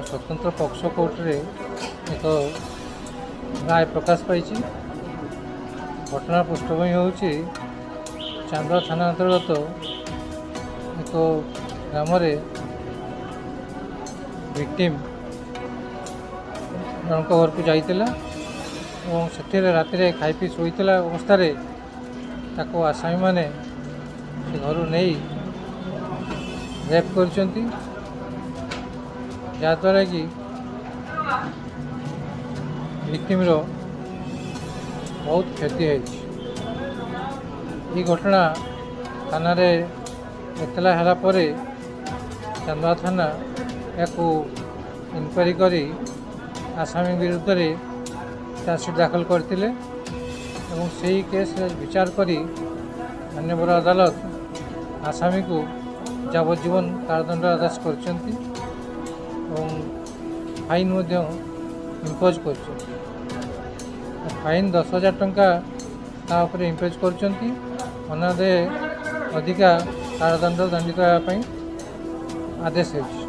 स्वतंत्र पक्ष कोर्ट रे एक राय प्रकाश पाई। घटना पृष्ठभूमि हूँ चांदा थाना अंतर्गत एक ग्राम विक्टिम जन घर को जाइला और से राति खाई पी शोला अवस्था आसामी मैंने घर नहीं रेप कर जहाद्वारा कि विक्टिम बहुत क्षति है। घटना थाना रे एतला है चांदा थाना या इनक्वारी करी आसामी विरुद्ध में चार्जसीट दाखल करते से केस विचार करी माननीय अदालत आसामी को यावज्जीवन कारादंड आदेश कर फाइन इम्पोज कर फाइन 10,000 टंका तापर इम्पोज कर अनादे अधिका कारादंड दंडित होगापी आदेश है।